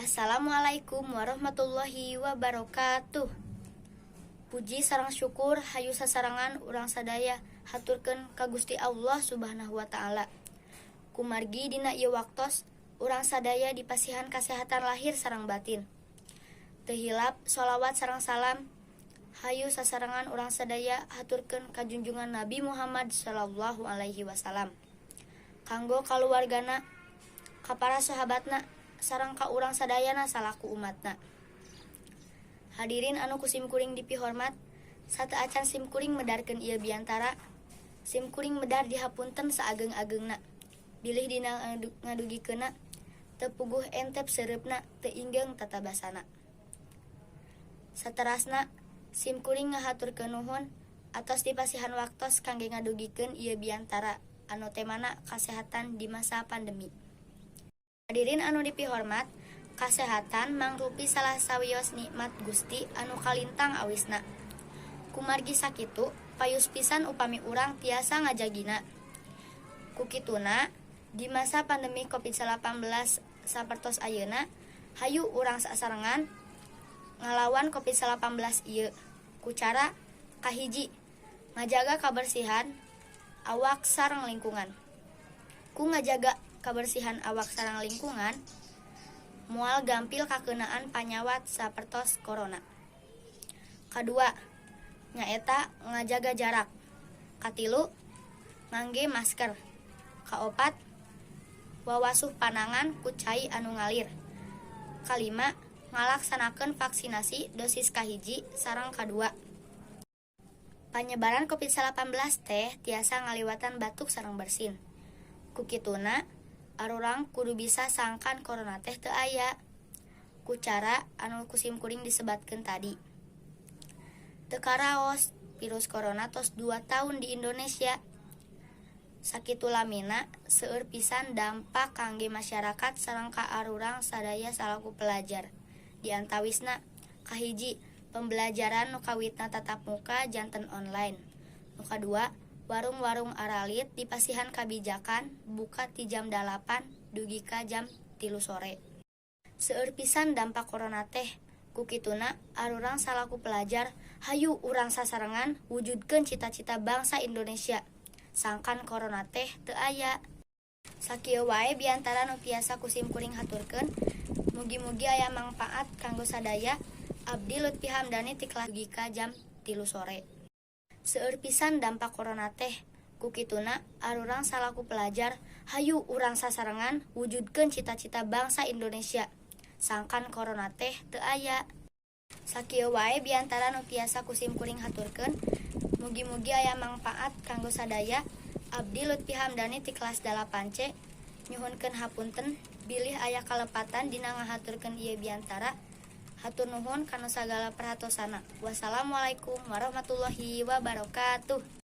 Assalamualaikum warahmatullahi wabarakatuh. Puji sareng syukur hayu sasarangan urang sadaya haturkeun ka Gusti Allah Subhanahu wa taala. Kumargi dina ieu waktos urang sadaya dipasihan kasehatan lahir sareng batin. Teu hilap sholawat sareng salam hayu sasarangan urang sadaya haturkeun ka junjungan Nabi Muhammad sallallahu alaihi wasallam. Kanggo kaluargana, ka para sahabatna, sareng ka urang sadayana salaku umatna. Hadirin anu kusim kuring dipihormat, sateuacan sim kuring medarkeun ieu biantara, sim kuring medar dihapunten saageng-ageungna. Bilih dina ngadugikeunna, teu puguh entep seureupna, teu ingeung tatabasana. Saterasna, sim kuring ngahaturkeun nuhun atos dipasihan waktos kangge ngadugikeun ieu biantara anu temana kasehatan di masa pandemi. Hadirin anu dipihormat, kasehatan mangrupi salah sawios nikmat Gusti anu kalintang awisna. Kumargi sakitu, payus pisan upami urang tiasa ngajagina. Kukituna, di masa pandemi COVID-19 sapertos ayeuna, hayu urang sasarengan ngalawan COVID-19 ieu. Ku cara kahiji, ngajaga kabersihan awak sareng lingkungan. Ku ngajaga kabersihan awak sareng lingkungan, moal gampil kakeunaan panyawat sapertos corona. Kadua, nyaeta ngajaga jarak. Katilu, ngangge masker. Kaopat, wawasuh panangan ku cai anu ngalir. Kalima, ngalaksanakeun vaksinasi dosis kahiji sareng kadua. Panyebaran COVID-19 teh tiasa ngaliwatan batuk sareng bersin. Kukituna, arurang kudu bisa sangkan corona teh teu aya. Ku cara anu kusim kuring disebatkeun tadi. Teu karaos, virus corona tos 2 tahun di Indonesia. Sakitu lamina seueur pisan dampak kangge masyarakat sareng ka arurang sadaya salaku pelajar. Di antawisna, kahiji, pembelajaran nu kawitna tatap muka janten online. Nu kadua, warung-warung aralit dipasihan kabijakan buka ti jam 8 dugi ka jam 3 sore. Seueur pisan dampak corona teh, kukituna arurang salaku pelajar hayu urang sasarengan wujudkeun cita-cita bangsa Indonesia. Sangkan corona teh teu aya. Sakieu wae biantara nu tiasa kusim kuring haturkeun. Mugi-mugi aya mangpaat kanggo sadaya. Abdi Lutfi Hamdani ti kelas dugi ka jam 3 sore. Seueur pisan dampak corona teh, kukituna arurang salaku pelajar hayu urang sasarengan wujudkeun cita-cita bangsa Indonesia. Sangkan corona teh teu aya. Sakieu wae biantara nu tiasa kusim kuring haturkeun. Mugi-mugi aya mangpaat kanggo sadaya. Abdi Lutfi Hamdani ti kelas 8C nyuhunkeun hapunten bilih aya kalepatan dina ngahaturkeun ieu biantara. Hatur nuhun kana sagala perhatosana. Wassalamualaikum warahmatullahi wabarakatuh.